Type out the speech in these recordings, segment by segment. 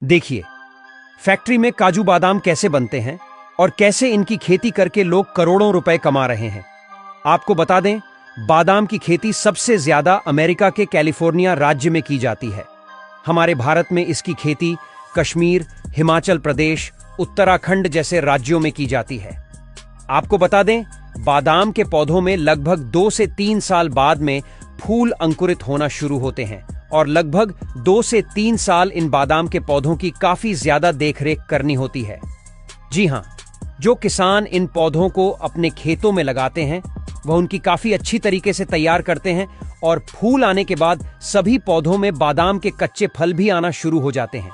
देखिए, फैक्ट्री में काजू बादाम कैसे बनते हैं और कैसे इनकी खेती करके लोग करोड़ों रुपए कमा रहे हैं। आपको बता दें, बादाम की खेती सबसे ज्यादा अमेरिका के कैलिफोर्निया राज्य में की जाती है। हमारे भारत में इसकी खेती कश्मीर, हिमाचल प्रदेश, उत्तराखंड जैसे राज्यों में की जाती है। आपको बता दें, बादाम के पौधों में लगभग 2 से 3 साल बाद में फूल अंकुरित होना शुरू होते हैं और लगभग 2 से 3 साल इन बादाम के पौधों की काफी ज्यादा देखरेख करनी होती है। जी हां, जो किसान इन पौधों को अपने खेतों में लगाते हैं वह उनकी काफी अच्छी तरीके से तैयार करते हैं और फूल आने के बाद सभी पौधों में बादाम के कच्चे फल भी आना शुरू हो जाते हैं।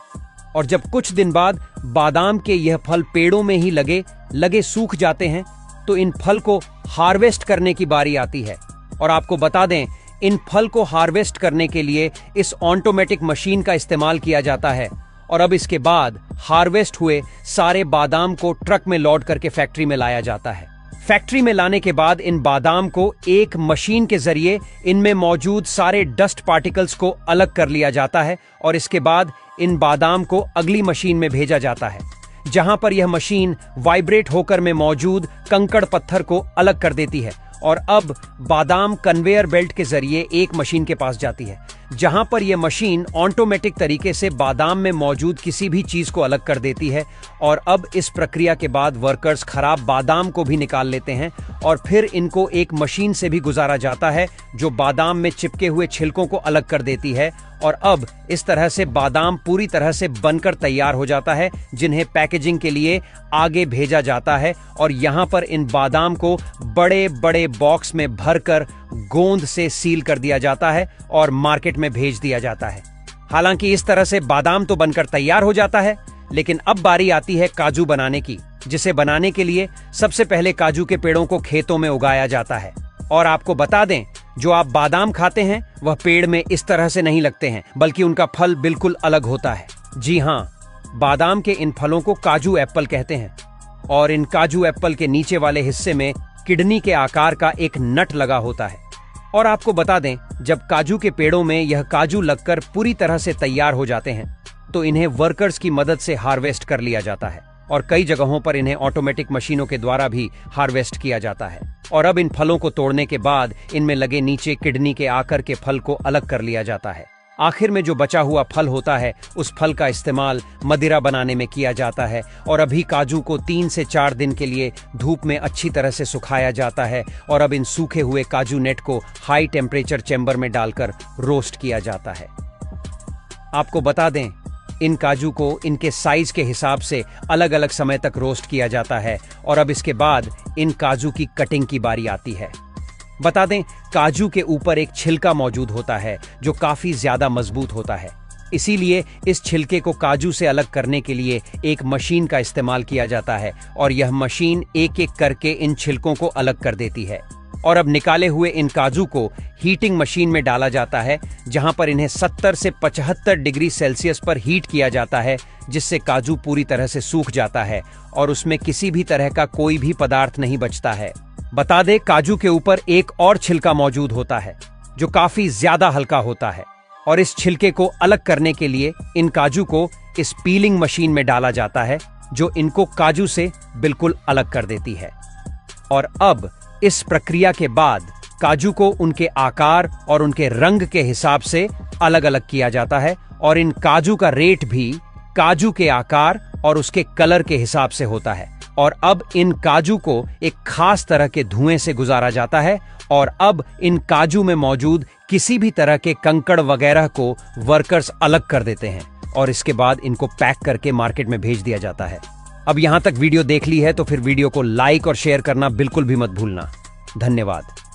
और जब कुछ दिन बाद बादाम के यह फल पेड़ों में ही लगे सूख जाते हैं तो इन फल को हार्वेस्ट करने की बारी आती है। और आपको बता दें, इन फल को हार्वेस्ट करने के लिए इस ऑटोमेटिक मशीन का इस्तेमाल किया जाता है। और अब इसके बाद हार्वेस्ट हुए सारे बादाम को ट्रक में लोड करके फैक्ट्री में लाया जाता है। फैक्ट्री में लाने के बाद इन बादाम को एक मशीन के जरिए इनमें मौजूद सारे डस्ट पार्टिकल्स को अलग कर लिया जाता है और इसके बाद इन बादाम को अगली मशीन में भेजा जाता है, जहां पर यह मशीन वाइब्रेट होकर में मौजूद कंकड़ पत्थर को अलग कर देती है। और अब बादाम कन्वेयर बेल्ट के जरिए एक मशीन के पास जाती है, जहां पर यह मशीन ऑटोमेटिक तरीके से बादाम में मौजूद किसी भी चीज को अलग कर देती है। और अब इस प्रक्रिया के बाद वर्कर्स खराब बादाम को भी निकाल लेते हैं और फिर इनको एक मशीन से भी गुजारा जाता है जो बादाम में चिपके हुए छिलकों को अलग कर देती है। और अब इस तरह से बादाम पूरी तरह से बनकर तैयार हो जाता है, जिन्हें पैकेजिंग के लिए आगे भेजा जाता है। और यहां पर इन बादाम को बड़े बड़े बॉक्स में भरकर गोंद से सील कर दिया जाता है और मार्केट में भेज दिया जाता है। हालांकि इस तरह से बादाम तो बनकर तैयार हो जाता है, लेकिन अब बारी आती है काजू बनाने की, जिसे बनाने के लिए सबसे पहले काजू के पेड़ों को खेतों में उगाया जाता है। और आपको बता दें, जो आप बादाम खाते हैं वह पेड़ में इस तरह से नहीं लगते हैं, बल्कि उनका फल बिल्कुल अलग होता है। जी हां, बादाम के इन फलों को काजू एप्पल कहते हैं। और इन काजू एप्पल के नीचे वाले हिस्से में किडनी के आकार का एक नट लगा होता है। और आपको बता दें, जब काजू के पेड़ों में यह काजू लगकर पूरी तरह से तैयार हो जाते हैं तो इन्हें वर्कर्स की मदद से हार्वेस्ट कर लिया जाता है। और कई जगहों पर इन्हें ऑटोमेटिक मशीनों के द्वारा भी हार्वेस्ट किया जाता है। और अब इन फलों को तोड़ने के बाद इनमें लगे नीचे किडनी के आकार के फल को अलग कर लिया जाता है। आखिर में जो बचा हुआ फल होता है, उस फल का इस्तेमाल मदिरा बनाने में किया जाता है। और अभी काजू को 3 से 4 दिन के लिए धूप में अच्छी तरह से सुखाया जाता है। और अब इन सूखे हुए काजू नेट को हाई टेम्परेचर चैम्बर में डालकर रोस्ट किया जाता है। आपको बता दें, इन काजू को इनके साइज के हिसाब से अलग अलग समय तक रोस्ट किया जाता है। और अब इसके बाद इन काजू की कटिंग की बारी आती है। बता दें, काजू के ऊपर एक छिलका मौजूद होता है जो काफी ज्यादा मजबूत होता है। इसीलिए इस छिलके को काजू से अलग करने के लिए एक मशीन का इस्तेमाल किया जाता है और यह मशीन एक एक करके इन छिलकों को अलग कर देती है। और अब निकाले हुए इन काजू को हीटिंग मशीन में डाला जाता है, जहां पर इन्हें 70 से 75 डिग्री सेल्सियस पर हीट किया जाता है, जिससे काजू पूरी तरह से सूख जाता है और उसमें किसी भी तरह का कोई भी पदार्थ नहीं बचता है। बता दें, काजू के ऊपर एक और छिलका मौजूद होता है जो काफी ज्यादा हल्का होता है। और इस छिलके को अलग करने के लिए इन काजू को इस पीलिंग मशीन में डाला जाता है, जो इनको काजू से बिल्कुल अलग कर देती है। और अब इस प्रक्रिया के बाद काजू को उनके आकार और उनके रंग के हिसाब से अलग अलग किया जाता है। और इन काजू का रेट भी काजू के आकार और उसके कलर के हिसाब से होता है। और अब इन काजू को एक खास तरह के धुएं से गुजारा जाता है। और अब इन काजू में मौजूद किसी भी तरह के कंकड़ वगैरह को वर्कर्स अलग कर देते हैं और इसके बाद इनको पैक करके मार्केट में भेज दिया जाता है। अब यहां तक वीडियो देख ली है तो फिर वीडियो को लाइक और शेयर करना बिल्कुल भी मत भूलना। धन्यवाद।